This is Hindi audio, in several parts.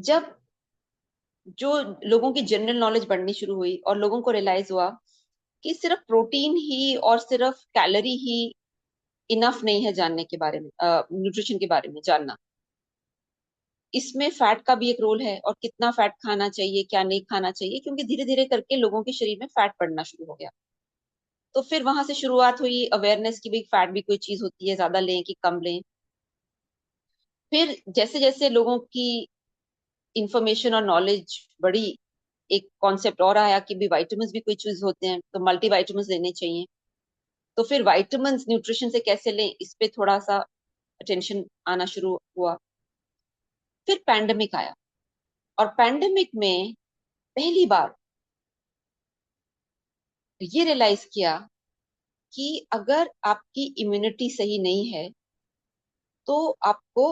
जब जो लोगों की जनरल नॉलेज बढ़नी शुरू हुई और लोगों को रियलाइज हुआ कि सिर्फ प्रोटीन ही और सिर्फ कैलोरी ही इनफ नहीं है जानने के बारे में, न्यूट्रिशन के बारे में जानना। इसमें फैट का भी एक रोल है, और कितना फैट खाना चाहिए क्या नहीं खाना चाहिए, क्योंकि धीरे धीरे करके लोगों के शरीर में फैट बढ़ना शुरू हो गया। तो फिर वहां से शुरुआत हुई अवेयरनेस की भी, फैट भी कोई चीज होती है, ज्यादा लें कि कम लें। फिर जैसे जैसे लोगों की इंफॉर्मेशन और नॉलेज बढ़ी, एक कॉन्सेप्ट और आया कि भी विटामिन भी कोई चीज होते हैं, तो मल्टी विटामिन लेने चाहिए। तो फिर विटामिन न्यूट्रिशन से कैसे लें, इस पे थोड़ा सा अटेंशन आना शुरू हुआ। फिर पैंडेमिक आया, और पैंडेमिक में पहली बार ये रियलाइज किया कि अगर आपकी इम्यूनिटी सही नहीं है तो आपको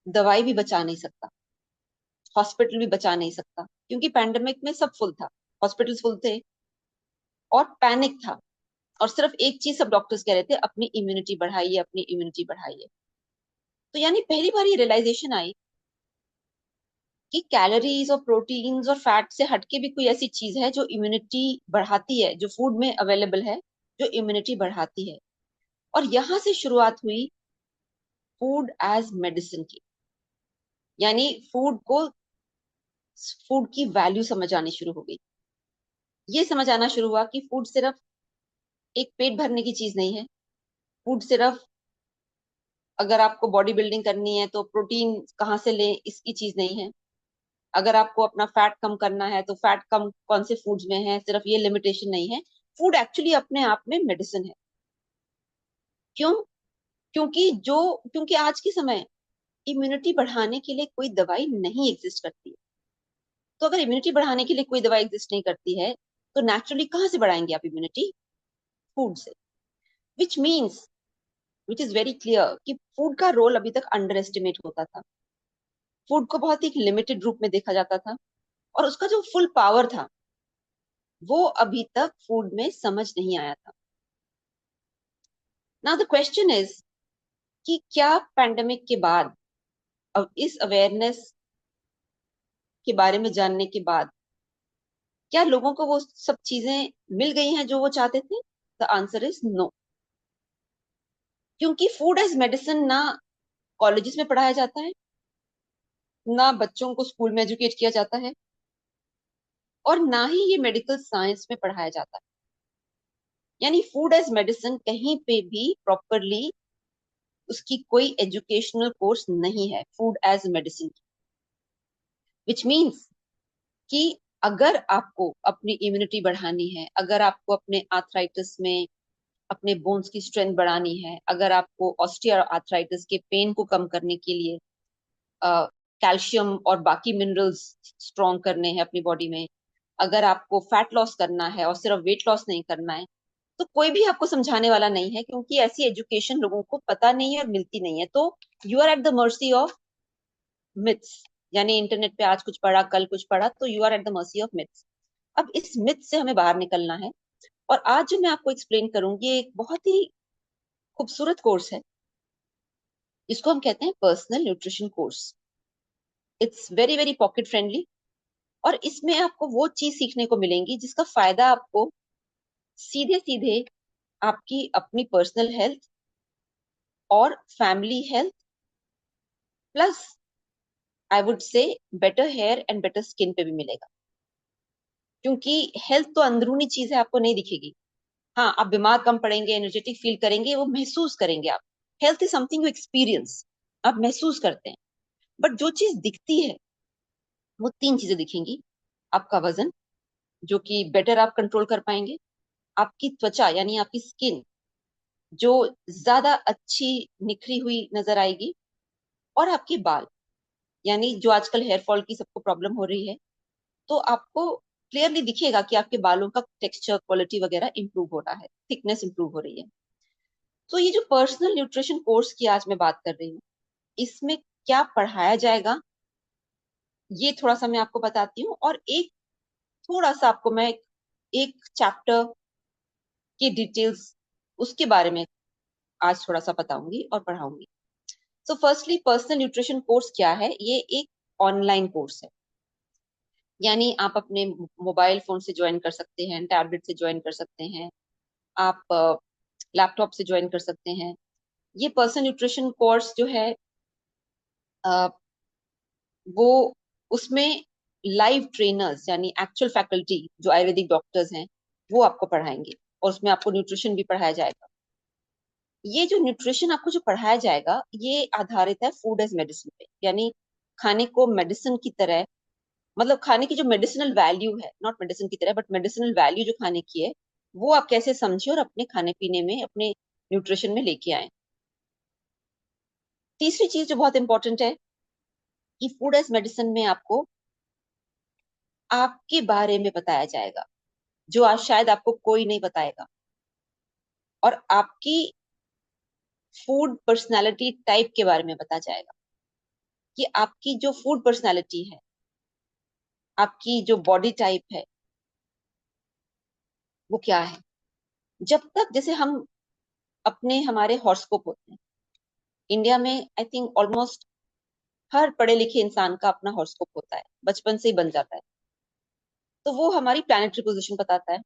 दवाई भी बचा नहीं सकता, हॉस्पिटल भी बचा नहीं सकता, क्योंकि पैंडेमिक में सब फुल था, हॉस्पिटल्स फुल थे और पैनिक था। और सिर्फ एक चीज सब डॉक्टर्स कह रहे थे, अपनी इम्यूनिटी बढ़ाइए, अपनी इम्यूनिटी बढ़ाइए। तो यानी पहली बार ये रियलाइजेशन आई कि कैलोरीज और प्रोटीन्स और फैट से हटके भी कोई ऐसी चीज है जो इम्यूनिटी बढ़ाती है, जो फूड में अवेलेबल है, जो इम्यूनिटी बढ़ाती है। और यहां से शुरुआत हुई फूड एज मेडिसिन की। यानी फूड की वैल्यू समझ आनी शुरू हो गई। ये समझ आना शुरू हुआ कि फूड सिर्फ एक पेट भरने की चीज नहीं है। फूड सिर्फ अगर आपको बॉडी बिल्डिंग करनी है तो प्रोटीन कहाँ से लें, इसकी चीज नहीं है। अगर आपको अपना फैट कम करना है तो फैट कम कौन से फूड्स में है, सिर्फ ये लिमिटेशन नहीं है। फूड एक्चुअली अपने आप में मेडिसिन है। क्यों? क्योंकि आज के समय इम्यूनिटी बढ़ाने के लिए कोई दवाई नहीं एग्जिस्ट करती है। तो अगर इम्यूनिटी बढ़ाने के लिए कोई दवाई एग्जिस्ट नहीं करती है, तो नेचुरली कहाँ से बढ़ाएंगे आप इम्यूनिटी? फूड से। Which means, which is very clear कि फूड का रोल अभी तक अंडर एस्टिमेट होता था। फूड को बहुत ही लिमिटेड रूप में देखा जाता था, और उसका जो फुल पावर था वो अभी तक फूड में समझ नहीं आया था। नाउ द क्वेश्चन इज कि क्या पैंडेमिक के बाद, अब इस अवेयरनेस के बारे में जानने के बाद, क्या लोगों को वो सब चीजें मिल गई हैं जो वो चाहते थे? The answer is no. क्योंकि फूड एज मेडिसिन ना कॉलेजेस में पढ़ाया जाता है, ना बच्चों को स्कूल में एजुकेट किया जाता है, और ना ही ये मेडिकल साइंस में पढ़ाया जाता है। यानी फूड एज मेडिसिन कहीं पे भी प्रॉपरली उसकी कोई एजुकेशनल कोर्स नहीं है, food as medicine. Which means कि अगर आपको अपनी इम्यूनिटी बढ़ानी है, अगर आपको अपने आर्थराइटिस में अपने बोन्स की स्ट्रेंथ बढ़ानी है, अगर आपको ऑस्टियो आर्थराइटिस के पेन को कम करने के लिए कैल्शियम और बाकी मिनरल्स स्ट्रॉन्ग करने हैं अपनी बॉडी में, अगर आपको फैट लॉस करना है और सिर्फ वेट लॉस नहीं करना है, तो कोई भी आपको समझाने वाला नहीं है, क्योंकि ऐसी एजुकेशन लोगों को पता नहीं है और मिलती नहीं है। तो you are at the mercy of myths. यानी इंटरनेट पे आज कुछ पढ़ा, कल कुछ पढ़ा, तो you are at the mercy of myths. अब इस मिथ से हमें बाहर निकलना है। और आज जो मैं आपको एक्सप्लेन करूंगी, ये एक बहुत ही खूबसूरत कोर्स है, जिसको हम कहते हैं personal nutrition course. It's very very pocket friendly, और इसमें आपको वो चीज सीखने को मिलेंगी जिसका फायदा आपको सीधे सीधे आपकी अपनी पर्सनल हेल्थ और family health, plus I would say better hair and better skin पे भी मिलेगा। क्योंकि हेल्थ तो अंदरूनी चीज है, आपको नहीं दिखेगी। हाँ, आप बीमार कम पड़ेंगे, एनर्जेटिक फील करेंगे, वो महसूस करेंगे आप। Health is something you experience, आप महसूस करते हैं। बट जो चीज दिखती है, वो तीन चीजें दिखेंगी। आपका वजन, जो कि बेटर आप कंट्रोल कर पाएंगे। आपकी त्वचा यानी आपकी स्किन, जो ज्यादा अच्छी निखरी हुई नजर आएगी। और आपके बाल, यानी जो आजकल हेयर फॉल की सबको प्रॉब्लम हो रही है, तो आपको क्लियरली दिखेगा कि आपके बालों का टेक्सचर, क्वालिटी वगैरह इंप्रूव हो रहा है, थिकनेस इंप्रूव हो रही है। तो ये जो पर्सनल न्यूट्रिशन कोर्स की आज मैं बात कर रही हूँ, इसमें क्या पढ़ाया जाएगा, ये थोड़ा सा मैं आपको बताती हूँ। और एक थोड़ा सा आपको मैं एक चैप्टर की डिटेल्स उसके बारे में आज थोड़ा सा बताऊंगी और पढ़ाऊंगी। So firstly, personal nutrition course क्या है? ये एक ऑनलाइन कोर्स है। यानी आप अपने मोबाइल फोन से ज्वाइन कर सकते हैं, टैबलेट से ज्वाइन कर सकते हैं, आप लैपटॉप से ज्वाइन कर सकते हैं। ये पर्सनल न्यूट्रिशन कोर्स जो है अ, वो उसमें लाइव ट्रेनर्स यानी एक्चुअल फैकल्टी जो आयुर्वेदिक डॉक्टर्स हैं वो आपको पढ़ाएंगे, और उसमें आपको न्यूट्रिशन भी पढ़ाया जाएगा। ये जो न्यूट्रिशन आपको जो पढ़ाया जाएगा ये आधारित है फूड एज मेडिसिन पे, यानी खाने को मेडिसिन की तरह, मतलब खाने की जो मेडिसिनल वैल्यू है, नॉट मेडिसिन की तरह बट मेडिसिनल वैल्यू जो खाने की है, वो आप कैसे समझे और अपने खाने पीने में, अपने न्यूट्रिशन में लेके आए। तीसरी चीज जो बहुत इंपॉर्टेंट है कि फूड एज मेडिसिन में आपको आपके बारे में बताया जाएगा जो आज शायद आपको कोई नहीं बताएगा, और आपकी फूड पर्सनालिटी टाइप के बारे में बताया जाएगा कि आपकी जो फूड पर्सनालिटी है, आपकी जो बॉडी टाइप है वो क्या है। जब तक जैसे हम अपने हमारे हॉरोस्कोप होते हैं इंडिया में, आई थिंक ऑलमोस्ट हर पढ़े लिखे इंसान का अपना हॉरोस्कोप होता है, बचपन से ही बन जाता है। तो वो हमारी प्लानिटरी पोजीशन बताता है,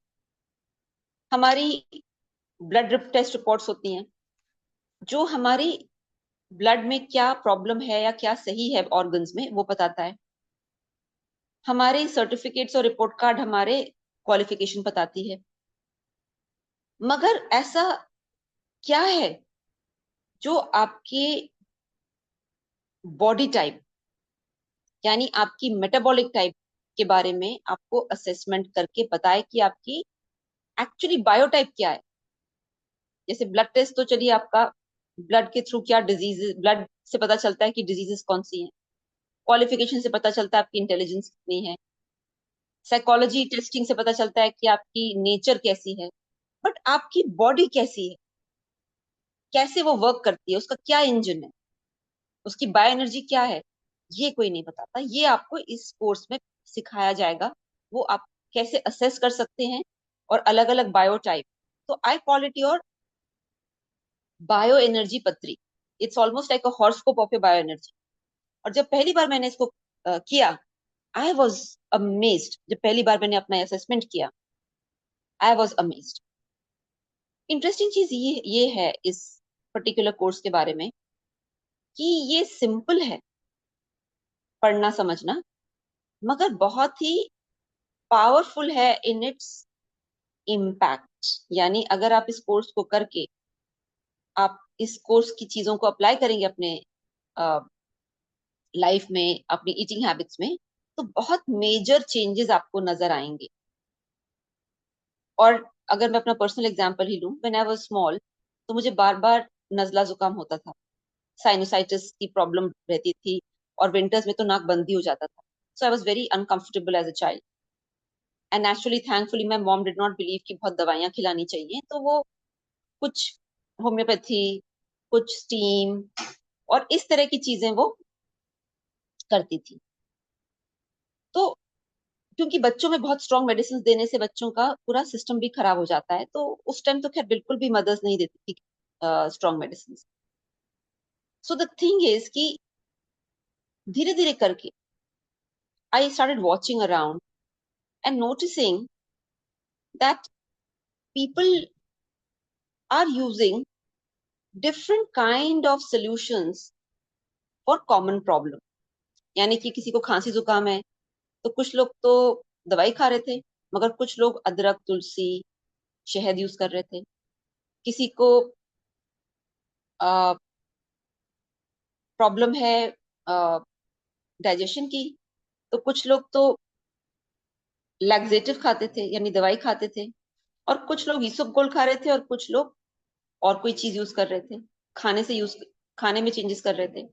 हमारी ब्लड टेस्ट रिपोर्ट्स होती हैं जो हमारी ब्लड में क्या प्रॉब्लम है या क्या सही है ऑर्गन्स में वो बताता है, हमारे सर्टिफिकेट्स और रिपोर्ट कार्ड हमारे क्वालिफिकेशन बताती है। मगर ऐसा क्या है जो आपके बॉडी टाइप यानी आपकी मेटाबॉलिक टाइप के बारे में आपको असेसमेंट करके बताए कि आपकी एक्चुअली बायोटाइप क्या है। जैसे ब्लड टेस्ट तो चलिए आपका ब्लड के थ्रू क्या डिजीज, ब्लड से पता चलता है कि डिजीजेस कौन सी हैं, क्वालिफिकेशन से पता चलता है आपकी इंटेलिजेंस कितनी है, साइकोलॉजी टेस्टिंग से पता चलता है कि आपकी नेचर कैसी है। बट आपकी बॉडी कैसी है, कैसे वो वर्क करती है, उसका क्या इंजन है, उसकी बायो एनर्जी क्या है, ये कोई नहीं बताता। ये आपको इस कोर्स में सिखाया जाएगा। वो आप कैसे असेस कर सकते हैं, और अलग अलग बायोटाइप। तो I call it your bio energy पत्री। It's almost like a horoscope of a bio energy. और जब पहली बार मैंने इसको किया, आई वॉज अमेज्ड। जब पहली बार मैंने अपना असेसमेंट किया, आई वॉज अमेज्ड। इंटरेस्टिंग चीज ये है इस पर्टिकुलर कोर्स के बारे में कि ये सिंपल है पढ़ना समझना, मगर बहुत ही पावरफुल है इन इट्स इम्पैक्ट। यानी अगर आप इस कोर्स को करके आप इस कोर्स की चीजों को अप्लाई करेंगे अपने लाइफ में, अपनी ईटिंग हैबिट्स में, तो बहुत मेजर चेंजेस आपको नजर आएंगे। और अगर मैं अपना पर्सनल एग्जांपल ही लूं, व्हेन आई वाज स्मॉल तो मुझे बार बार नजला जुकाम होता था, साइनोसाइटिस की प्रॉब्लम रहती थी, और विंटर्स में तो नाक बंद ही हो जाता था। So I was very uncomfortable as a child, and naturally thankfully my mom did not believe कि बहुत दवाइयां खिलानी चाहिए, तो वो कुछ होम्योपैथी, कुछ स्टीम और इस तरह की चीजें वो करती थी। तो क्योंकि बच्चों में बहुत स्ट्रॉन्ग मेडिसिन देने से बच्चों का पूरा सिस्टम भी खराब हो जाता है, तो उस टाइम तो खैर बिल्कुल भी मदर्स नहीं देती थी strong medicine. So the thing is कि धीरे धीरे करके I started watching around and noticing that people are using different kind of solutions for common problem. यानी कि किसी को खांसी जुकाम है तो कुछ लोग तो दवाई खा रहे थे, मगर कुछ लोग अदरक, तुलसी, शहद यूज कर रहे थे। किसी को प्रॉब्लम है डाइजेशन की, तो कुछ लोग तो लैक्सेटिव खाते थे यानी दवाई खाते थे, और कुछ लोग ईसोप खा रहे थे, और कुछ लोग और कोई चीज यूज कर रहे थे, खाने से यूज खाने में चेंजेस कर रहे थे।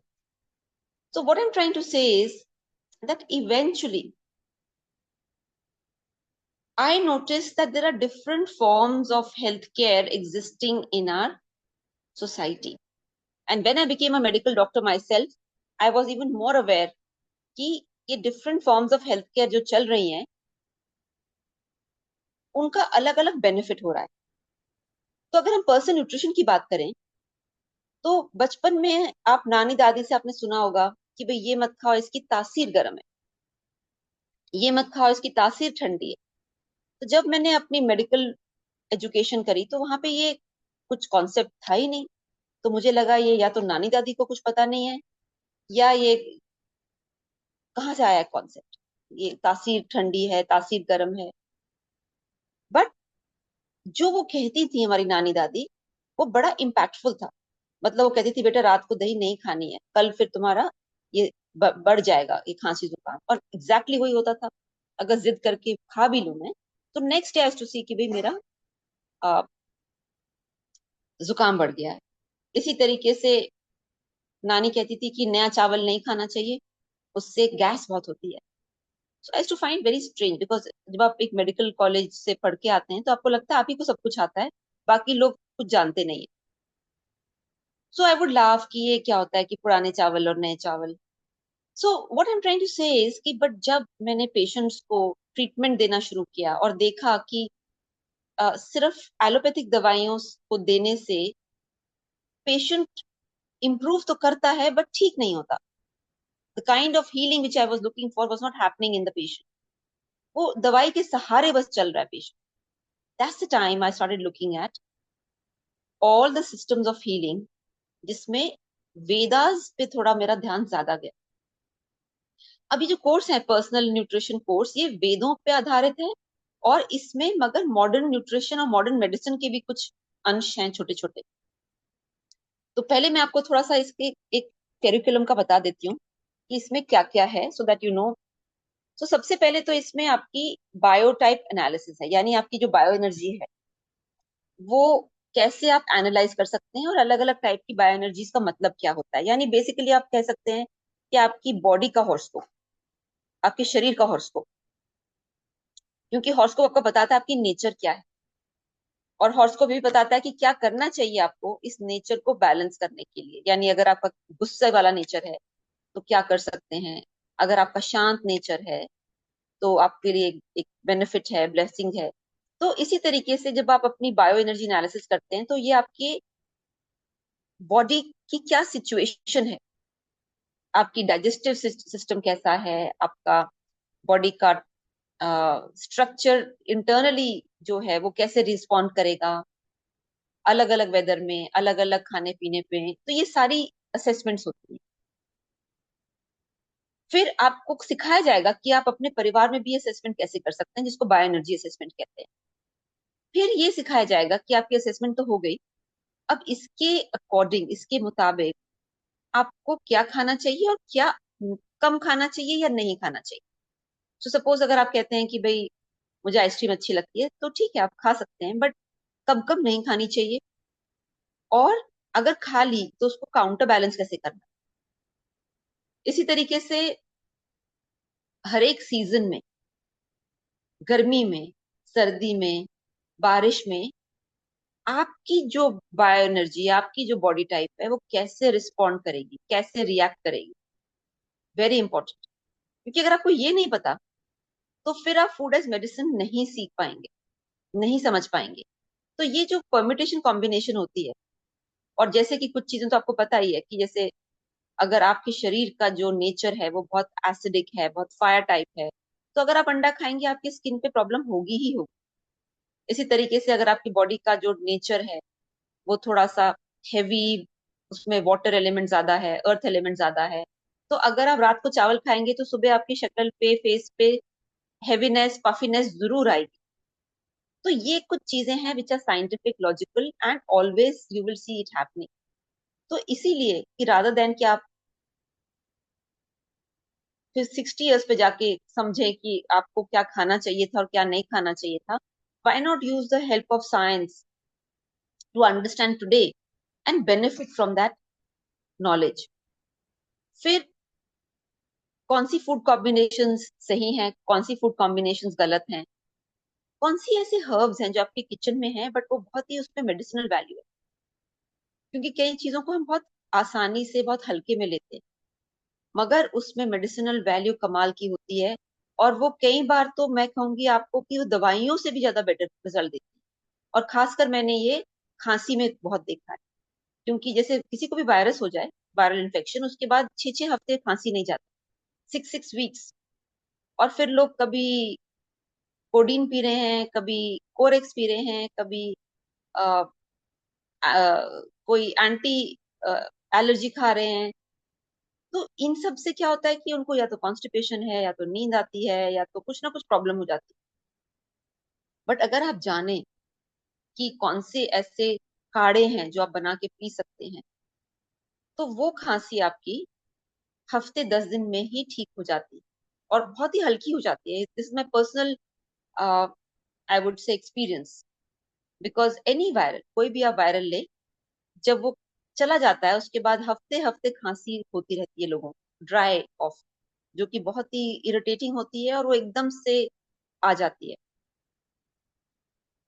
So what I'm trying to say is that eventually I noticed that there are different forms of healthcare existing in our society. And when I became a medical doctor myself, I was even more aware कि ये different forms of healthcare जो चल रही हैं, उनका अलग अलग बेनिफिट हो रहा है। तो अगर हम पर्सनल न्यूट्रिशन की बात करें, तो बचपन में आप नानी दादी से आपने सुना होगा कि भाई ये मत खाओ, इसकी तासीर गर्म है, ये मत खाओ, इसकी तासीर ठंडी है। तो जब मैंने अपनी मेडिकल एजुकेशन करी तो वहां पे ये कुछ कॉन्सेप्ट था ही नहीं। तो मुझे लगा ये या तो नानी दादी को कुछ पता नहीं है, या ये कहाँ से आया कॉन्सेप्ट, ये तासीर ठंडी है, तासीर गर्म है। बट जो वो कहती थी हमारी नानी दादी, वो बड़ा इम्पैक्टफुल था। मतलब वो कहती थी बेटा रात को दही नहीं खानी है, कल फिर तुम्हारा ये बढ़ जाएगा ये खांसी जुकाम, और एग्जैक्टली वही होता था। अगर जिद करके खा भी लूं मैं, तो नेक्स्ट डे टू सी कि भाई मेरा अ, जुकाम बढ़ गया है। इसी तरीके से नानी कहती थी कि नया चावल नहीं खाना चाहिए, उससे गैस बहुत होती है। So I to find very strange, because जब आप एक मेडिकल कॉलेज से पढ़ के आते हैं तो आपको लगता है आप ही को सब कुछ आता है, बाकी लोग कुछ जानते नहीं है। सो आई वुड लाव कि ये क्या होता है कि पुराने चावल और नए चावल। So what I am trying to say is कि बट जब मैंने पेशेंट्स को ट्रीटमेंट देना शुरू किया और देखा कि सिर्फ एलोपैथिक दवाइयों को देने से पेशेंट इम्प्रूव तो करता है बट ठीक नहीं होता, the kind of healing which I was looking for was not happening in the patient. वो दवाई के सहारे बस चल रहा है patient. That's the time I started looking at all the systems of healing, जिसमें वेदास पे थोड़ा मेरा ध्यान ज्यादा गया। अभी जो कोर्स है पर्सनल न्यूट्रिशन कोर्स, ये वेदों पे आधारित है, और इसमें मगर मॉडर्न न्यूट्रिशन और मॉडर्न मेडिसिन के भी कुछ अंश हैं छोटे छोटे। तो पहले मैं आपको थोड़ा सा इसके एक कैरिकुलम का बता देती हूँ कि इसमें क्या क्या है, सो दैट यू नो। तो सबसे पहले तो इसमें आपकी बायोटाइप एनालिसिस है, यानी आपकी जो बायो एनर्जी है वो कैसे आप एनालाइज कर सकते हैं, और अलग अलग टाइप की बायो एनर्जीज का मतलब क्या होता है। यानी बेसिकली आप कह सकते हैं कि आपकी बॉडी का हॉर्सकोप, आपके शरीर का हॉर्सकोप, क्योंकि हॉर्सकोप आपको बताता है आपकी नेचर क्या है, और हॉर्सकोप भी बताता है कि क्या करना चाहिए आपको इस नेचर को बैलेंस करने के लिए। यानी अगर आपका गुस्से वाला नेचर है तो क्या कर सकते हैं, अगर आपका शांत नेचर है तो आपके लिए एक बेनिफिट है, ब्लेसिंग है। तो इसी तरीके से जब आप अपनी बायो एनर्जी एनालिसिस करते हैं तो ये आपकी बॉडी की क्या सिचुएशन है, आपकी डाइजेस्टिव सिस्टम कैसा है, आपका बॉडी का स्ट्रक्चर इंटरनली जो है वो कैसे रिस्पॉन्ड करेगा अलग अलग वेदर में, अलग अलग खाने पीने पे। तो ये सारी असेसमेंट्स होती हैं। फिर आपको सिखाया जाएगा कि आप अपने परिवार में भी असेसमेंट कैसे कर सकते हैं, जिसको बायो एनर्जी असेसमेंट कहते हैं। फिर ये सिखाया जाएगा कि आपकी असेसमेंट तो हो गई, अब इसके अकॉर्डिंग, इसके मुताबिक आपको क्या खाना चाहिए और क्या कम खाना चाहिए या नहीं खाना चाहिए। तो सपोज अगर आप कहते हैं कि भाई मुझे आइसक्रीम अच्छी लगती है, तो ठीक है आप खा सकते हैं, बट कब कब नहीं खानी चाहिए, और अगर खा ली तो उसको काउंटर बैलेंस कैसे करना। इसी तरीके से हर एक सीजन में, गर्मी में, सर्दी में, बारिश में, आपकी जो बायो एनर्जी, आपकी जो बॉडी टाइप है वो कैसे रिस्पॉन्ड करेगी, कैसे रिएक्ट करेगी। वेरी इंपॉर्टेंट, क्योंकि अगर आपको ये नहीं पता तो फिर आप फूड एज मेडिसिन नहीं सीख पाएंगे, नहीं समझ पाएंगे। तो ये जो परमिटेशन कॉम्बिनेशन होती है, और जैसे कि कुछ चीजें तो आपको पता ही है कि जैसे अगर आपके शरीर का जो नेचर है वो बहुत एसिडिक है, बहुत फायर टाइप है, तो अगर आप अंडा खाएंगे आपकी स्किन पे प्रॉब्लम होगी ही होगी। इसी तरीके से अगर आपकी बॉडी का जो नेचर है वो थोड़ा सा हेवी, उसमें वाटर एलिमेंट ज्यादा है, अर्थ एलिमेंट ज्यादा है, तो अगर आप रात को चावल खाएंगे तो सुबह आपकी शक्ल पे, फेस पे हैवीनेस, पफीनेस जरूर आएगी। तो ये कुछ चीजें हैं which are scientific, logical, and always you will see it happening. तो इसीलिए कि रादर देन कि आप फिर 60 ईयर्स पे जाके समझे कि आपको क्या खाना चाहिए था और क्या नहीं खाना चाहिए था, why not use the help of science to understand today and benefit from that knowledge। फिर कौन सी फूड कॉम्बिनेशंस सही हैं, कौन सी फूड कॉम्बिनेशंस गलत हैं, कौन सी ऐसे हर्ब्स हैं जो आपके किचन में हैं बट वो बहुत ही उसमें मेडिसिनल वैल्यू है। क्योंकि कई चीजों को हम बहुत आसानी से, बहुत हल्के में लेते हैं, मगर उसमें मेडिसिनल वैल्यू कमाल की होती है। और वो कई बार तो मैं कहूंगी आपको कि वो दवाइयों से भी ज्यादा बेटर रिजल्ट देती है। और खासकर मैंने ये खांसी में बहुत देखा है, क्योंकि जैसे किसी को भी वायरस हो जाए वायरल इन्फेक्शन, उसके बाद 6 6 हफ्ते खांसी नहीं जाती, 6 6 वीक्स। और फिर लोग कभी कोडीन पी रहे हैं, कभी कोरेक्स पी रहे हैं, कभी अ, कोई एंटी एलर्जी खा रहे हैं। तो इन सब से क्या होता है कि उनको या तो कॉन्स्टिपेशन है, या तो नींद आती है, या तो कुछ ना कुछ प्रॉब्लम हो जाती है। बट अगर आप जाने कि कौन से ऐसे काढ़े हैं जो आप बना के पी सकते हैं, तो वो खांसी आपकी हफ्ते 10 दिन में ही ठीक हो जाती है, और बहुत ही हल्की हो जाती है। This is my personal, I would से, एक्सपीरियंस। बिकॉज एनी वायरल, कोई भी आप वायरल ले, जब वो चला जाता है उसके बाद हफ्ते हफ्ते खांसी होती रहती है लोगों को, ड्राई ऑफ, जो कि बहुत ही इरिटेटिंग होती है, और वो एकदम से आ जाती है।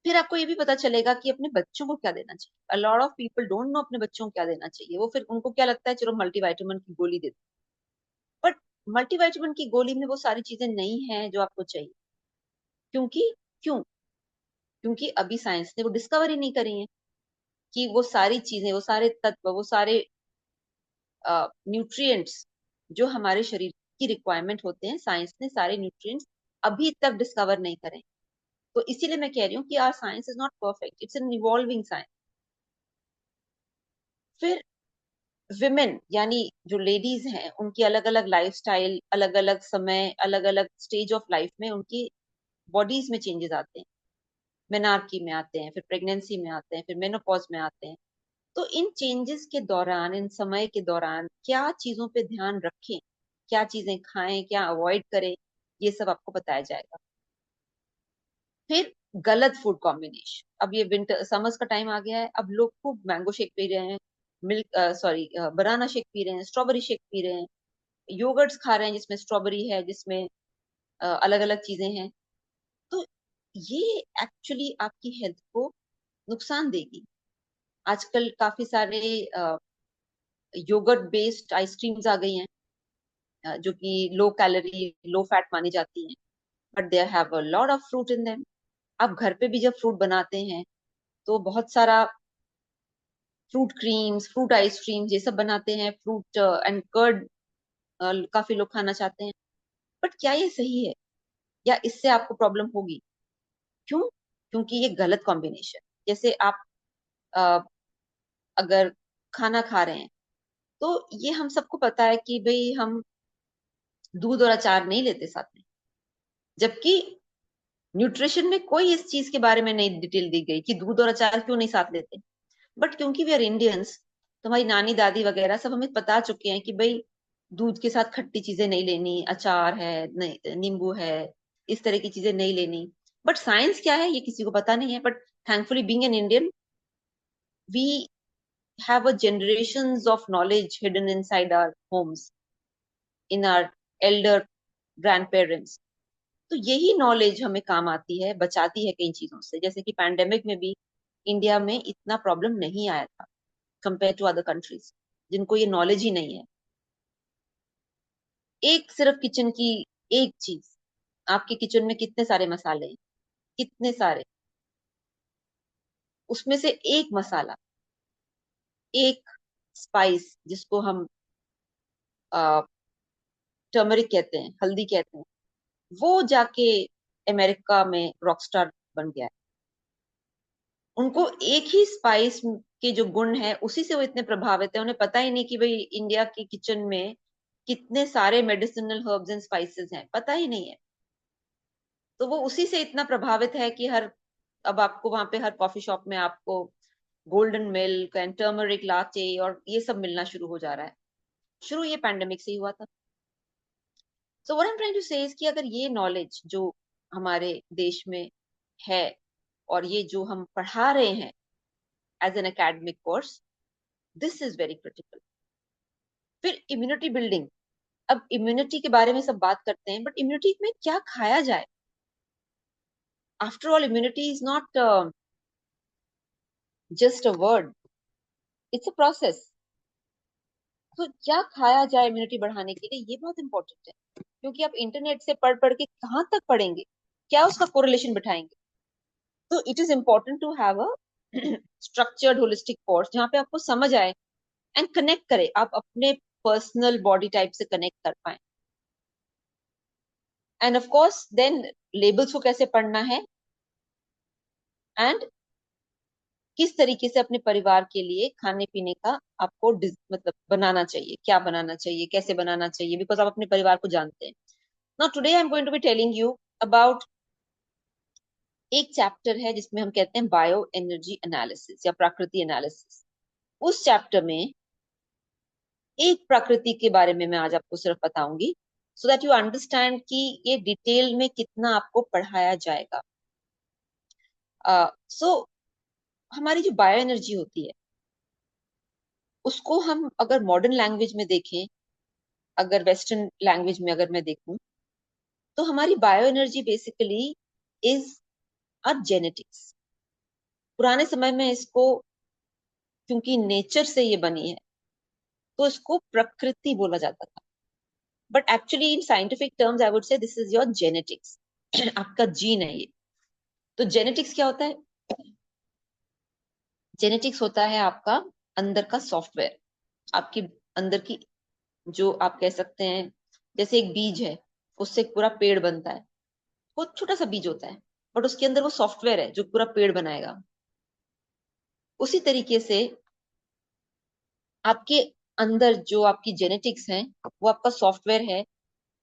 फिर आपको ये भी पता चलेगा कि अपने बच्चों को क्या देना चाहिए। A lot of people don't know अपने बच्चों को क्या देना चाहिए। वो फिर उनको क्या लगता है, चलो मल्टीविटामिन की गोली दे दो। बट मल्टीविटामिन की गोली में वो सारी चीजें नहीं है जो आपको चाहिए। क्योंकि क्यों क्योंकि अभी साइंस ने वो डिस्कवर ही नहीं करी है कि वो सारी चीजें, वो सारे तत्व, वो सारे न्यूट्रिएंट्स जो हमारे शरीर की रिक्वायरमेंट होते हैं, साइंस ने सारे न्यूट्रिएंट्स अभी तक डिस्कवर नहीं करे। तो इसीलिए मैं कह रही हूँ कि our science is not perfect, it's an evolving science. फिर विमेन, यानी जो लेडीज हैं, उनकी अलग अलग लाइफस्टाइल, अलग अलग समय, अलग अलग स्टेज ऑफ लाइफ में उनकी बॉडीज में चेंजेस आते हैं। मेनार्की में आते हैं, फिर प्रेगनेंसी में आते हैं, फिर मेनोपॉज में आते हैं। तो इन चेंजेस के दौरान, इन समय के दौरान क्या चीजों पे ध्यान रखें, क्या चीजें खाएं, क्या अवॉइड करें, ये सब आपको बताया जाएगा। फिर गलत फूड कॉम्बिनेशन, अब ये विंटर समर्स का टाइम आ गया है, अब लोग खूब मैंगो शेक पी रहे हैं, milk sorry banana shake P रहे हैं, स्ट्रॉबेरी शेक पी रहे हैं, योगर्ट्स खा रहे हैं जिसमें स्ट्रॉबेरी है, जिसमें अलग अलग चीजें हैं। तो ये एक्चुअली आपकी हेल्थ को नुकसान देगी। आजकल काफी सारे योगर्ट बेस्ड आइसक्रीम्स आ गई हैं, जो कि लो कैलोरी, लो फैट मानी जाती हैं, but they have a lot of fruit in them. आप घर पे भी जब फ्रूट बनाते हैं, तो बहुत सारा फ्रूट क्रीम्स, फ्रूट आइसक्रीम्स, ये सब बनाते हैं, फ्रूट एंड कर्ड काफी लोग खाना चाहते हैं। बट क्या ये सही है, या इससे आपको प्रॉब्लम होगी? क्यों? क्योंकि ये गलत कॉम्बिनेशन। जैसे आप अ, अगर खाना खा रहे हैं, तो ये हम सबको पता है कि भाई हम दूध और अचार नहीं लेते साथ में, जबकि न्यूट्रिशन में कोई इस चीज के बारे में नहीं डिटेल दी गई कि दूध और अचार क्यों नहीं साथ लेते। बट क्योंकि वी आर इंडियंस, तो हमारी नानी दादी वगैरह सब हमें बता चुके हैं कि भाई दूध के साथ खट्टी चीजें नहीं लेनी, अचार है नहीं, नींबू है, इस तरह की चीजें नहीं लेनी। बट साइंस क्या है ये किसी को पता नहीं है। But thankfully being an Indian, we have a generations of knowledge hidden inside our homes, in our elder grandparents। तो यही नॉलेज हमें काम आती है, बचाती है कई चीजों से। जैसे कि पैंडेमिक में भी इंडिया में इतना प्रॉब्लम नहीं आया था कंपेयर टू अदर कंट्रीज, जिनको ये नॉलेज ही नहीं है। एक सिर्फ किचन की एक चीज, आपके किचन में कितने सारे मसाले हैं, कितने सारे, उसमें से एक मसाला, एक स्पाइस जिसको हम टर्मरिक कहते हैं, हल्दी कहते हैं, वो जाके अमेरिका में रॉकस्टार बन गया है। उनको एक ही स्पाइस के जो गुण है उसी से वो इतने प्रभावित है, उन्हें पता ही नहीं कि भाई इंडिया की किचन में कितने सारे मेडिसिनल हर्ब्स एंड स्पाइसेस हैं, पता ही नहीं है। तो वो उसी से इतना प्रभावित है कि हर, अब आपको वहां पे हर कॉफी शॉप में आपको golden milk and turmeric latte और ये सब मिलना शुरू हो जा रहा है। शुरू ये पैंडेमिक से ही हुआ था। So what I am trying to say is कि अगर ये नॉलेज जो हमारे देश में है, और ये जो हम पढ़ा रहे हैं as an academic course, this is very critical. फिर इम्यूनिटी बिल्डिंग, अब इम्यूनिटी के बारे में सब बात करते हैं, बट इम्यूनिटी में क्या खाया जाए? After all immunity is not just a word, it's a process. तो क्या खाया जाए इम्यूनिटी बढ़ाने के लिए, ये बहुत इंपॉर्टेंट है। क्योंकि आप इंटरनेट से पढ़ पढ़ के कहाँ तक पढ़ेंगे, क्या उसका कोरिलेशन बिठाएंगे? तो it is important to have a structured holistic course, जहाँ पे आपको समझ आए एंड कनेक्ट करें, आप अपने पर्सनल बॉडी टाइप से कनेक्ट कर पाए। And of course then labels को कैसे पढ़ना है एंड किस तरीके से अपने परिवार के लिए खाने पीने का आपको मतलब बनाना चाहिए, क्या बनाना चाहिए, कैसे बनाना चाहिए, बिकॉज आप अपने परिवार को जानते हैं। Now today I am going to be telling you about एक चैप्टर है जिसमें हम कहते हैं बायो एनर्जी एनालिसिस या प्रकृति एनालिसिस। उस चैप्टर में एक प्रकृति के बारे में मैं आज आपको सिर्फ बताऊंगी, सो दैट यू अंडरस्टैंड कि ये डिटेल में कितना आपको पढ़ाया जाएगा। सो हमारी जो बायो एनर्जी होती है उसको हम अगर मॉडर्न लैंग्वेज में देखें, अगर वेस्टर्न लैंग्वेज में अगर मैं देखूं, तो हमारी bio energy basically is a genetics. पुराने समय में इसको, क्योंकि नेचर से ये बनी है, तो इसको प्रकृति बोला जाता था। But actually in scientific terms I would से दिस इज योर जेनेटिक्स। आपका जीन है ये। तो जेनेटिक्स क्या होता है? जेनेटिक्स होता है आपका अंदर का सॉफ्टवेयर, आपकी अंदर की, जो आप कह सकते हैं जैसे एक बीज है, उससे एक पूरा पेड़ बनता है। वो छोटा सा बीज होता है, बट उसके अंदर वो सॉफ्टवेयर है जो पूरा पेड़ बनाएगा। उसी तरीके से आपके अंदर जो आपकी जेनेटिक्स है वो आपका सॉफ्टवेयर है,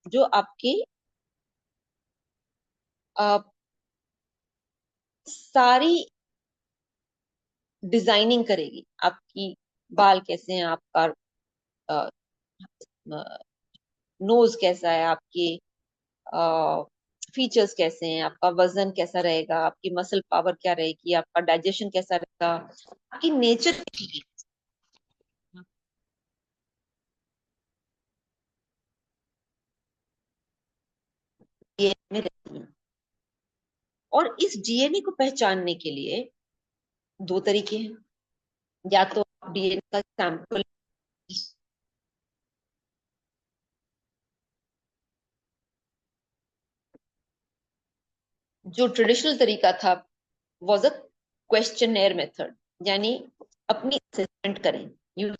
जो आपके अ, सारी डिजाइनिंग करेगी। आपकी बाल कैसे हैं, आपका नोज कैसा है, आपके फीचर्स कैसे हैं, आपका वजन कैसा रहेगा, आपकी मसल पावर क्या रहेगी, आपका डाइजेशन कैसा रहेगा, आपकी नेचर में रहती है। और इस डीएनए को पहचानने के लिए दो तरीके हैं। या तो आप डीएनए का सैंपल, जो ट्रेडिशनल तरीका था वाज अ क्वेश्चनर मेथड, यानी अपनी असेसमेंट करें। You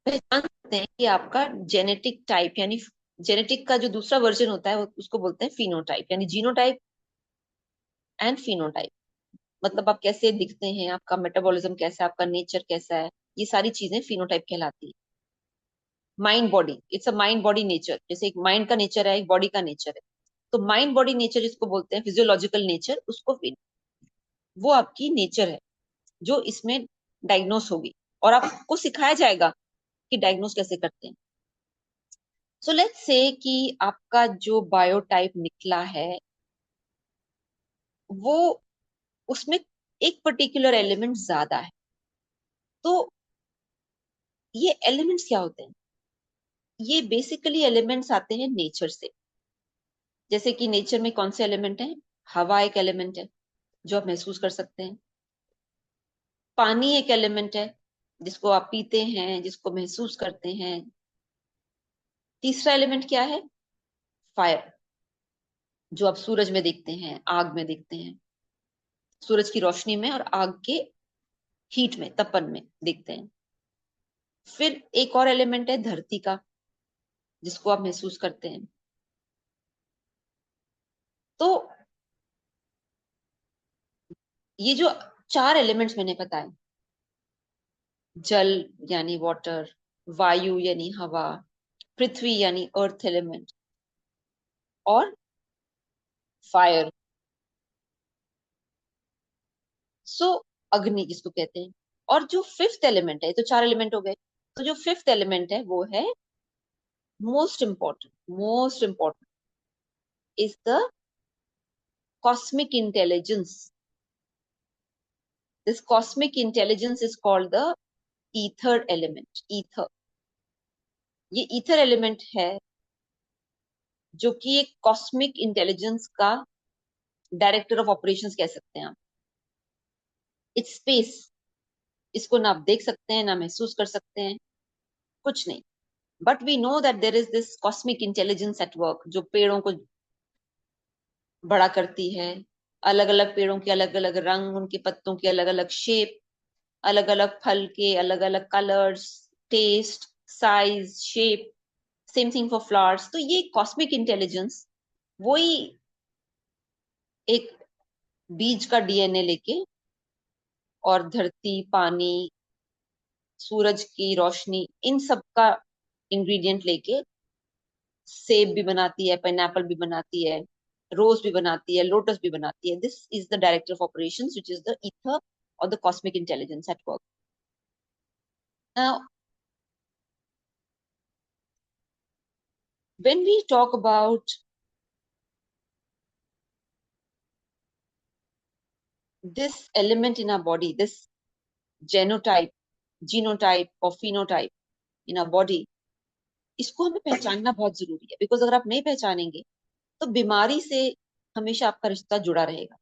पहचान सकते हैं कि आपका जेनेटिक टाइप, यानी जेनेटिक का जो दूसरा वर्जन होता है उसको बोलते हैं फिनोटाइप, यानी जीनोटाइप एंड फिनोटाइप। मतलब आप कैसे दिखते हैं, आपका मेटाबॉलिज्म कैसा है, आपका नेचर कैसा है, ये सारी चीजें फिनोटाइप कहलाती है। Mind body, it's a mind body nature. जैसे एक माइंड का नेचर है, एक बॉडी का नेचर है। तो माइंड बॉडी नेचर जिसको बोलते हैं फिजियोलॉजिकल नेचर, उसको वो आपकी नेचर है जो इसमें डायग्नोस होगी, और आपको सिखाया जाएगा कि डायग्नोस कैसे करते हैं। सो लेट्स से कि आपका जो बायोटाइप निकला है वो, उसमें एक पर्टिकुलर एलिमेंट ज्यादा है। तो ये एलिमेंट्स क्या होते हैं? ये बेसिकली एलिमेंट्स आते हैं नेचर से। जैसे कि नेचर में कौन से एलिमेंट है? हवा एक एलिमेंट है जो आप महसूस कर सकते हैं। पानी एक एलिमेंट है जिसको आप पीते हैं, जिसको महसूस करते हैं। तीसरा एलिमेंट क्या है? फायर, जो आप सूरज में देखते हैं, आग में देखते हैं, सूरज की रोशनी में और आग के हीट में, तपन में देखते हैं। फिर एक और एलिमेंट है धरती का, जिसको आप महसूस करते हैं। तो ये जो चार एलिमेंट्स मैंने बताए, जल यानी वाटर, वायु यानी हवा, पृथ्वी यानी अर्थ एलिमेंट, और फायर, सो अग्नि जिसको कहते हैं। और जो फिफ्थ एलिमेंट है, तो चार एलिमेंट हो गए, तो जो फिफ्थ एलिमेंट है वो है most important is the cosmic intelligence. This cosmic intelligence is called the ether element. Ether, ये ether element है जो कि एक कॉस्मिक इंटेलिजेंस का डायरेक्टर ऑफ ऑपरेशंस कह सकते हैं आप। इट्स स्पेस, इसको ना आप देख सकते हैं ना महसूस कर सकते हैं, कुछ नहीं। But we know that there is this cosmic intelligence at work, जो पेड़ों को बड़ा करती है, अलग अलग पेड़ों के अलग अलग रंग, उनके पत्तों की अलग अलग शेप, अलग अलग फल के अलग अलग colours, taste, size, shape. Same thing for flowers. तो ये कॉस्मिक इंटेलिजेंस वही एक बीज का डीएनए लेके और धरती, पानी, सूरज की रोशनी, इन सब का इंग्रेडिएंट लेके सेब भी बनाती है, पाइनएप्पल भी बनाती है, रोज भी बनाती है, लोटस भी बनाती है। This is the director of operations which is the ether और the cosmic intelligence at work. Now when we talk about this element in our body, this genotype, genotype or phenotype in our body, इसको हमें पहचानना बहुत जरूरी है। बिकॉज अगर आप नहीं पहचानेंगे तो बीमारी से हमेशा आपका रिश्ता जुड़ा रहेगा।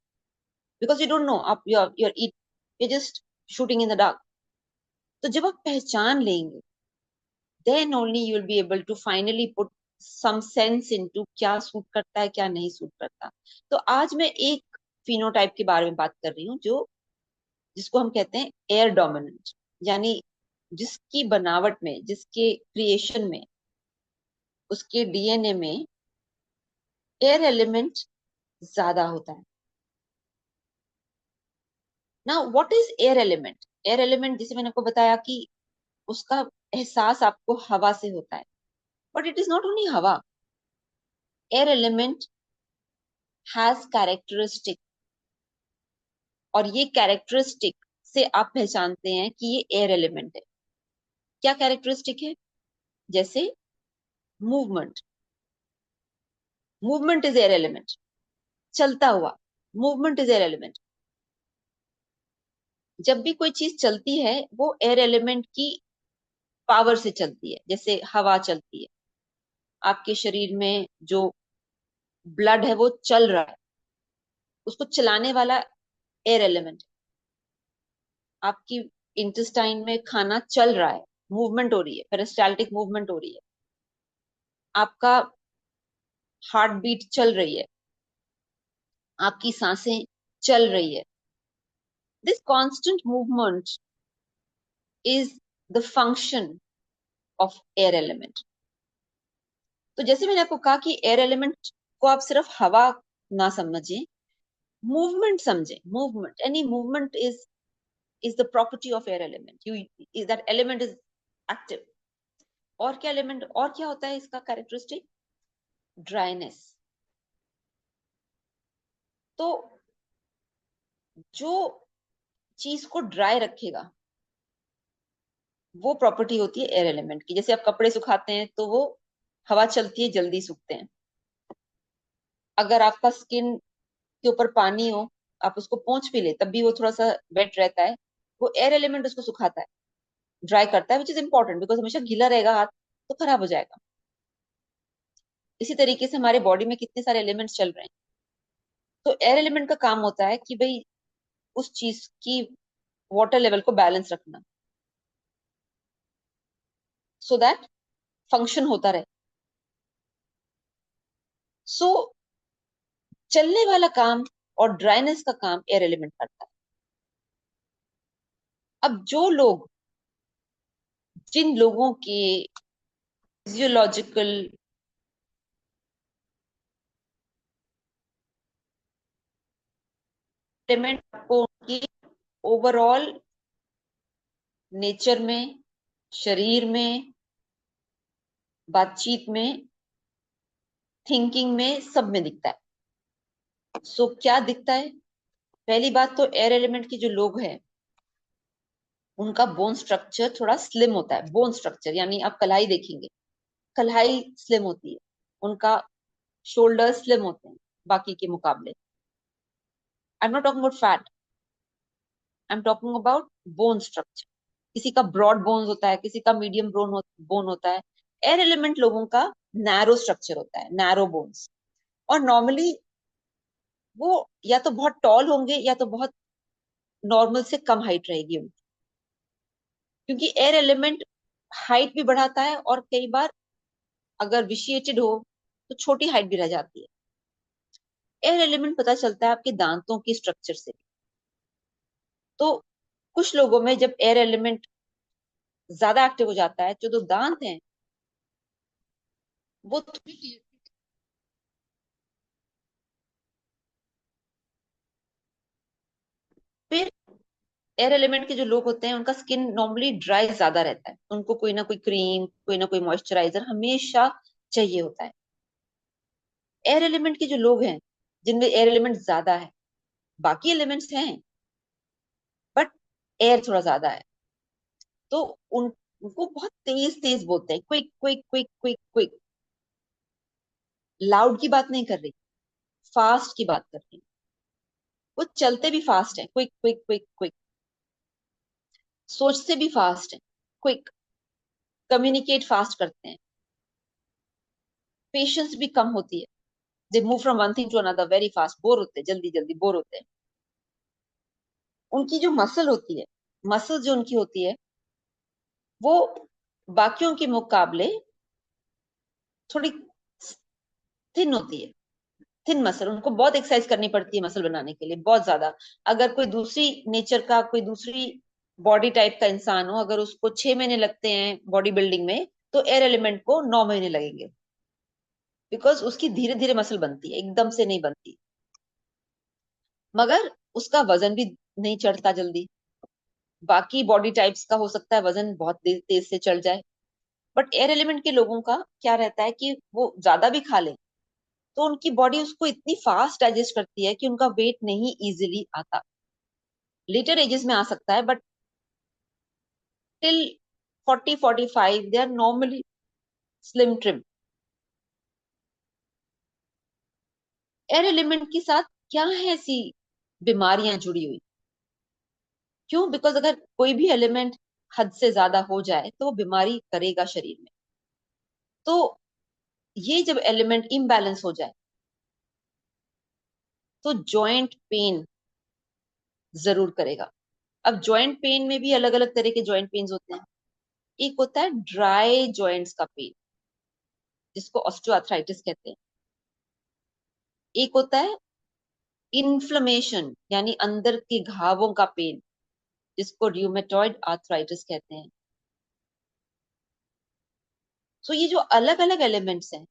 बिकॉज यू डोंट नो, आप you just shooting in the dark. तो जब आप पहचान लेंगे, then only you will be able to finally put some sense into क्या सूट करता है, क्या नहीं सूट करता। तो आज मैं एक फिनोटाइप के बारे में बात कर रही हूँ, जो जिसको हम कहते हैं एयर डोमिनेंट, यानी जिसकी बनावट में, जिसके क्रिएशन में, उसके डीएनए में एयर एलिमेंट ज्यादा होता है। Now what is air element? Air element, जैसे मैंने आपको बताया कि उसका एहसास आपको हवा से होता है, but it is not only हवा। एयर एलिमेंट हैज कैरेक्टरिस्टिक, और ये कैरेक्टरिस्टिक से आप पहचानते हैं कि ये एयर एलिमेंट है। क्या कैरेक्टरिस्टिक है? जैसे movement, movement is air element. चलता हुआ, मूवमेंट इज एयर एलिमेंट। जब भी कोई चीज चलती है वो एयर एलिमेंट की पावर से चलती है। जैसे हवा चलती है, आपके शरीर में जो ब्लड है वो चल रहा है, उसको चलाने वाला एयर एलिमेंट। आपकी इंटेस्टाइन में खाना चल रहा है, मूवमेंट हो रही है, पेरिस्टाल्टिक मूवमेंट हो रही है। आपका हार्ट बीट चल रही है, आपकी सांसें चल रही है। This constant movement is the function of air element. तो जैसे मैंने आपको कहा कि एयर एलिमेंट को आप सिर्फ हवा ना समझें, मूवमेंट समझें। Movement, any movement is the property of air element. You is that element is active. और क्या एलिमेंट, और क्या होता है इसका कैरेक्टरिस्टिक? ड्राइनेस। तो जो चीज को ड्राई रखेगा वो प्रॉपर्टी होती है एयर एलिमेंट की। जैसे आप कपड़े सुखाते हैं तो वो हवा चलती है, जल्दी सूखते हैं। अगर आपका स्किन के ऊपर पानी हो, आप उसको पोंछ भी ले तब भी वो थोड़ा सा वेट रहता है, वो एयर एलिमेंट उसको सुखाता है, ड्राई करता है, विच इज इंपॉर्टेंट। बिकॉज हमेशा गीला रहेगा हाथ तो खराब हो जाएगा। इसी तरीके से हमारे बॉडी में कितने सारे एलिमेंट्स चल रहे हैं। तो एयर एलिमेंट का काम होता है कि भाई उस चीज की वाटर लेवल को बैलेंस रखना, सो दैट फंक्शन होता रहे। सो चलने वाला काम और ड्राइनेस का काम एयर एलिमेंट करता है। अब जो लोग, जिन लोगों के फिजियोलॉजिकल एलिमेंट को उनकी ओवरऑल नेचर में, शरीर में, बातचीत में, थिंकिंग में, सब में दिखता है। सो क्या दिखता है? पहली बात तो एयर एलिमेंट के जो लोग हैं उनका बोन स्ट्रक्चर थोड़ा स्लिम होता है। बोन स्ट्रक्चर यानी आप कलाई देखेंगे, कलाई स्लिम होती है, उनका शोल्डर स्लिम होते हैं बाकी के मुकाबले। I am not talking about fat, I am talking about bone structure. किसी का ब्रॉड बोन्स होता है, किसी का मीडियम बोन होता है। एयर एलिमेंट लोगों का नैरो स्ट्रक्चर होता है, नैरो बोन्स। और नॉर्मली वो या तो बहुत टॉल होंगे या तो बहुत नॉर्मल से कम हाइट रहेगी उनकी। क्योंकि एयर एलिमेंट हाइट भी बढ़ाता है और कई बार अगर विशिएटेड हो तो छोटी हाइट भी रह जाती है। एयर एलिमेंट पता चलता है आपके दांतों की स्ट्रक्चर से। तो कुछ लोगों में जब एयर एलिमेंट ज्यादा एक्टिव हो जाता है, जो दांत हैं वो थोड़ी, फिर एयर एलिमेंट के जो लोग होते हैं उनका स्किन नॉर्मली ड्राई ज्यादा रहता है, उनको कोई ना कोई क्रीम, कोई ना कोई मॉइस्चराइजर हमेशा चाहिए होता है। एयर एलिमेंट के जो लोग हैं जिनमें एयर एलिमेंट ज्यादा है, बाकी एलिमेंट्स हैं बट एयर थोड़ा ज्यादा है, तो उनको बहुत तेज तेज बोलते हैं, quick quick quick quick quick. Loud की बात नहीं कर रही, फास्ट की बात कर रही हूँ। वो चलते भी फास्ट है, क्विक क्विक क्विक क्विक। सोचते भी फास्ट है, क्विक। कम्युनिकेट फास्ट करते हैं। पेशेंस भी कम होती है। They move from one thing to another very fast, bore होते हैं, जल्दी जल्दी बोर होते हैं। उनकी जो मसल होती है, मसल जो उनकी होती है वो बाकियों के मुकाबले थोड़ी थिन होती है। थिन मसल, उनको बहुत एक्सरसाइज करनी पड़ती है मसल बनाने के लिए, बहुत ज्यादा। अगर कोई दूसरी नेचर का, कोई दूसरी बॉडी टाइप का इंसान हो, अगर उसको 6 महीने लगते हैं बॉडी बिल्डिंग में, तो एयर एलिमेंट को 9 महीने लगेंगे। बिकॉज उसकी धीरे धीरे मसल बनती है, एकदम से नहीं बनती। मगर उसका वजन भी नहीं चढ़ता जल्दी। बाकी बॉडी टाइप्स का हो सकता है वजन बहुत तेज तेज से चढ़ जाए, बट एयर एलिमेंट के लोगों का क्या रहता है कि वो ज्यादा भी खा ले तो उनकी बॉडी उसको इतनी फास्ट डाइजेस्ट करती है कि उनका वेट नहीं इजीली आता। लेटर एजेस में आ सकता है, but till 40-45 they are normally slim trim. Air element के साथ क्या है ऐसी बीमारियां जुड़ी हुई? क्यों? बिकॉज अगर कोई भी एलिमेंट हद से ज्यादा हो जाए तो वो बीमारी करेगा शरीर में। तो ये जब एलिमेंट इम्बैलेंस हो जाए तो जॉइंट पेन जरूर करेगा। अब जॉइंट पेन में भी अलग अलग तरह के जॉइंट पेन्स होते हैं। एक होता है ड्राई जॉइंट्स का पेन, जिसको ऑस्टियोआर्थराइटिस कहते हैं। एक होता है इन्फ्लेमेशन, यानी अंदर के घावों का पेन, जिसको र्यूमेटॉइड आर्थराइटिस कहते हैं। सो ये जो अलग अलग एलिमेंट्स हैं,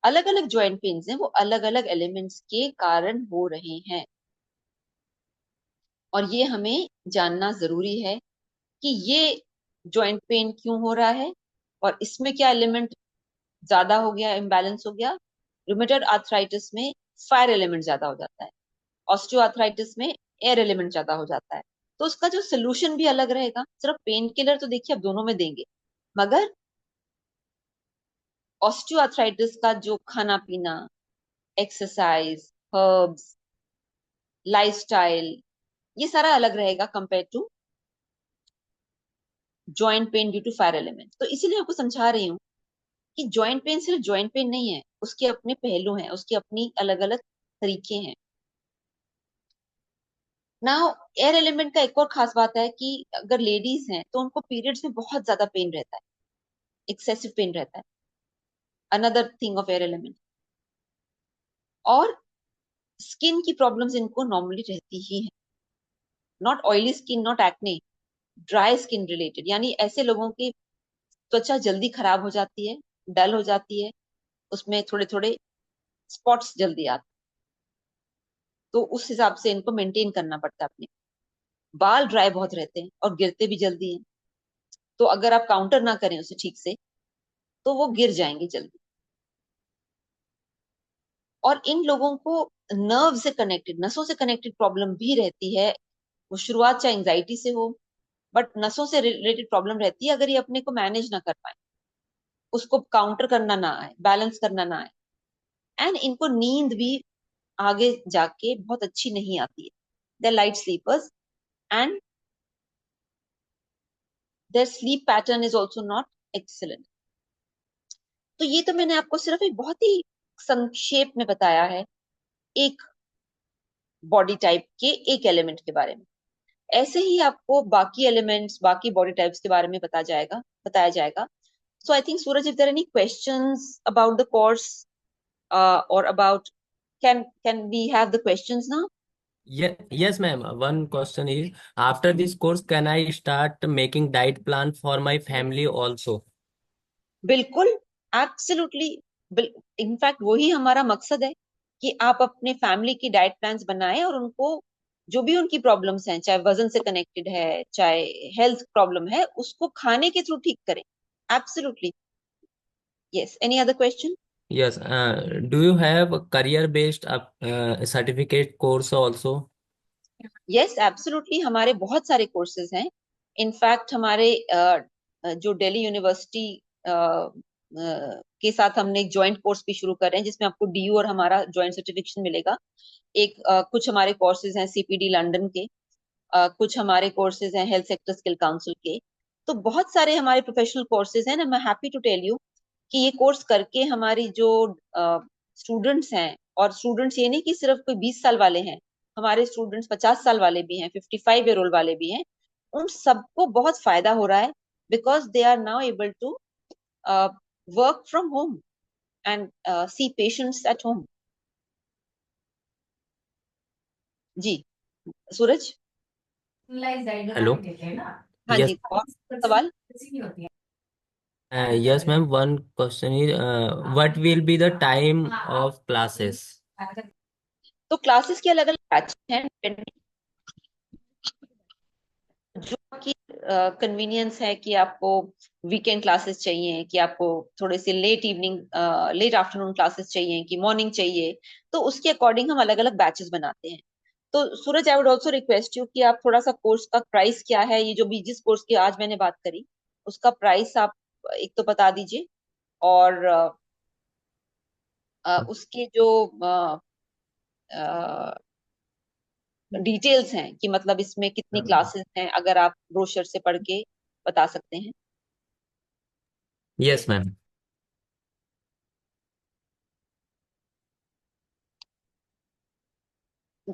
अलग अलग जॉइंट पेन्स हैं, वो अलग अलग एलिमेंट्स के कारण हो रहे हैं। और ये हमें जानना जरूरी है कि ये जॉइंट पेन क्यों हो रहा है, और इसमें क्या एलिमेंट ज्यादा हो गया, इम्बैलेंस हो गया। रूमेटॉइड आर्थराइटिस में फायर एलिमेंट ज्यादा हो जाता है, ऑस्टियो आर्थराइटिस में एयर एलिमेंट ज्यादा हो जाता है। तो उसका जो सोल्यूशन भी अलग रहेगा। सिर्फ पेन किलर तो देखिए अब दोनों में देंगे, मगर ऑस्टियो आर्थराइटिस का जो खाना पीना, एक्सरसाइज, हर्ब्स, लाइफस्टाइल, ये सारा अलग रहेगा compare to joint pain due to fire element. तो इसीलिए आपको समझा रही हूँ कि जॉइंट पेन सिर्फ जॉइंट पेन नहीं है, उसके अपने पहलू हैं, उसकी अपनी अलग अलग तरीके हैं। ना, एयर एलिमेंट का एक और खास बात है कि अगर लेडीज हैं तो उनको पीरियड्स में बहुत ज्यादा पेन रहता है, एक्सेसिव पेन रहता है। Another thing of air element. और स्किन की प्रॉब्लम्स इनको नॉर्मली रहती ही है। Not oily skin, not acne, dry skin related, यानी ऐसे लोगों की त्वचा जल्दी खराब हो जाती है, डल हो जाती है, उसमें थोड़े थोड़े स्पॉट्स जल्दी आते हैं। तो उस हिसाब से इनको मेंटेन करना पड़ता है अपने। बाल ड्राई बहुत रहते हैं और गिरते भी जल्दी हैं। तो अगर आप काउंटर ना करें उसे ठीक से तो वो गिर जाएंगे जल्दी। और इन लोगों को नर्व से कनेक्टेड, नसों से कनेक्टेड प्रॉब्लम भी रहती है। वो शुरुआत चाहे एंजाइटी से हो, बट नसों से रिलेटेड प्रॉब्लम रहती है अगर ये अपने को मैनेज ना कर पाए, उसको काउंटर करना ना आए, बैलेंस करना ना आए। एंड इनको नींद भी आगे जाके बहुत अच्छी नहीं आती है। They light sleepers and their sleep pattern is also not excellent. तो ये तो मैंने आपको सिर्फ एक बहुत ही संक्षेप में बताया है एक बॉडी टाइप के एक एलिमेंट के बारे में। ऐसे ही आपको बाकी एलिमेंट्स, बाकी बॉडी टाइप्स के बारे में बताया जाएगा। So I think, Suraj, if there any questions about the course और about can we have the questions now? Yes, ma'am. One question is, after this course, can I start making diet plan for my family also? बिल्कुल, एब्सोल्युटली। इनफैक्ट वही हमारा मकसद है कि आप अपने फैमिली की डाइट प्लान्स बनाएं और उनको जो भी उनकी प्रॉब्लम्स हैं, चाहे वजन से कनेक्टेड है, चाहे हेल्थ प्रॉब्लम है, उसको खाने के थ्रू ठीक करें। Absolutely. Yes, any other question? Yes. Do you have a career-based certificate course also? Yes, absolutely, हमारे बहुत सारे कोर्सेज हैं। इनफैक्ट हमारे जो दिल्ली यूनिवर्सिटी के साथ हमने एक जॉइंट कोर्स भी शुरू कर रहे हैं, जिसमें आपको डीयू और हमारा जॉइंट सर्टिफिकेशन मिलेगा। कुछ हमारे कोर्सेज हैं सीपीडी लंदन के, कुछ हमारे कोर्सेज हैं हेल्थ सेक्टर स्किल काउंसिल के। तो बहुत सारे हमारे प्रोफेशनल कोर्सेज हैं, and I am happy to tell you कि ये कोर्स करके हमारी जो स्टूडेंट्स हैं, और स्टूडेंट्स ये नहीं कि सिर्फ कोई 20 साल वाले हैं, हमारे स्टूडेंट्स 50 साल वाले भी हैं, 55 ईयर ओल्ड वाले भी हैं। उन सबको बहुत फायदा हो रहा है, because they are now able to work from home and see patients at home. जी, सूरज। Hello. हाँ Yes. जी, और सवाल? Yes, ma'am. One question is, what will be the time of classes? तो क्लासेस के अलग अलग बैच हैं, जो आपकी कन्वीनियंस है कि आपको वीकेंड क्लासेस चाहिए, कि आपको थोड़े से late evening late afternoon classes चाहिए, कि मॉर्निंग चाहिए, तो उसके अकॉर्डिंग हम अलग अलग बैचेस बनाते हैं। तो Suraj, I would also request you कि आप थोड़ा सा कोर्स का प्राइस क्या है, ये जो भी जिस कोर्स की आज मैंने बात करी, उसका प्राइस आप एक तो बता दीजिए, और उसके जो डिटेल्स हैं कि मतलब इसमें कितनी क्लासेस हैं, अगर आप ब्रोशर से पढ़ के बता सकते हैं। Yes, ma'am.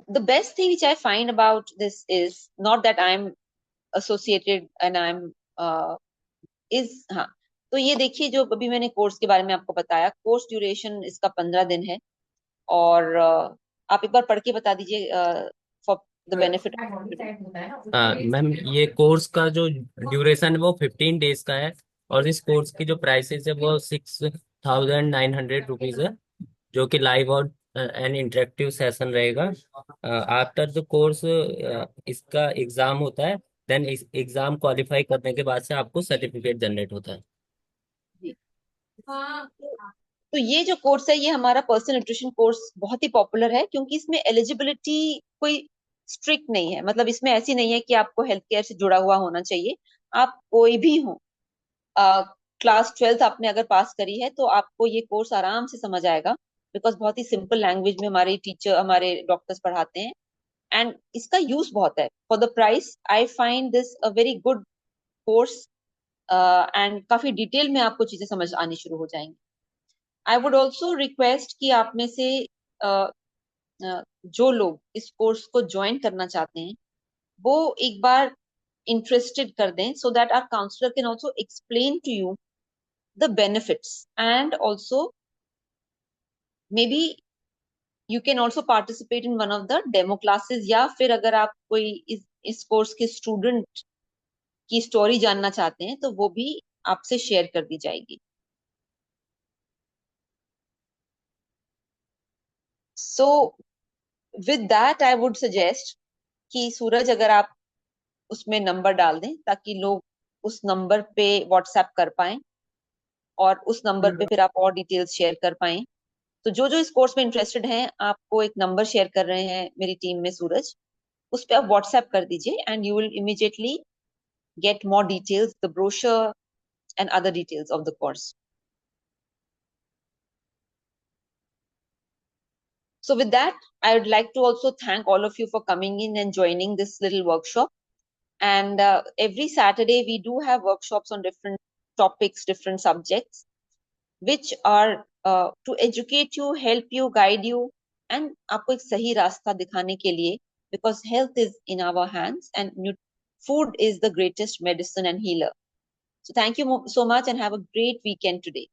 The best thing which I find about this is not that I'm associated and I'm is हाँ, तो ये देखिए, जो अभी मैंने कोर्स के बारे में आपको बताया, कोर्स ड्यूरेशन इसका 15 दिन है, और आप एक बार पढ़ के बता दीजिए फॉर द बेनिफिट। मैम, ये कोर्स का जो ड्यूरेशन है वो 15 डेज का है, और इस कोर्स की जो प्राइसेस है वो 6,900 रुपीज है, जो कि लाइव और एन इंटरेक्टिव सेशन रहेगा। आफ्टर द कोर्स इसका एग्जाम होता है, देन इस एग्जाम क्वालिफाई करने के बाद से आपको सर्टिफिकेट जनरेट होता है। जी, तो ये जो कोर्स है, ये हमारा पर्सनल न्यूट्रिशन कोर्स बहुत ही पॉपुलर है, क्योंकि इसमें एलिजिबिलिटी कोई स्ट्रिक्ट नहीं है। मतलब इसमें ऐसी नहीं है कि आपको हेल्थ केयर से जुड़ा हुआ होना चाहिए, आप कोई भी हो। क्लास 12th आपने अगर पास करी है तो आपको ये कोर्स आराम से समझ आएगा, बिकॉज बहुत ही सिंपल लैंग्वेज में हमारे टीचर, हमारे डॉक्टर्स पढ़ाते हैं, एंड इसका यूज बहुत है। For the price I find this a very good course, and काफी डिटेल में आपको चीजें समझ आनी शुरू हो जाएंगी। आई वुड ऑल्सो रिक्वेस्ट कि आप में से uh, जो लोग इस कोर्स को ज्वाइन करना चाहते हैं, वो एक बार इंटरेस्टेड कर दें, so that our counsellor can also explain to you the benefits, and also maybe you can also participate in one of the demo classes, या फिर अगर आप कोई इस कोर्स के स्टूडेंट की स्टोरी जानना चाहते हैं, तो वो भी आपसे शेयर कर दी जाएगी। So with that I would suggest कि सूरज, अगर आप उसमें नंबर डाल दें, ताकि लोग उस नंबर पे व्हाट्सएप कर पाएं, और उस नंबर पे फिर आप और डिटेल्स शेयर कर पाएं। तो जो जो इस कोर्स में इंटरेस्टेड हैं, आपको एक नंबर शेयर कर रहे हैं मेरी टीम में सूरज, उस पे आप व्हाट्सएप कर दीजिए, and you will immediately get more details, the brochure and other details of the course. So with that, I would like to also thank all of you for coming in and joining this little workshop. And every Saturday we do have workshops on different topics, different subjects, which are to educate you, help you, guide you, and आपको एक सही रास्ता दिखाने के लिए, because health is in our hands, and food is the greatest medicine and healer. So thank you so much, and have a great weekend today.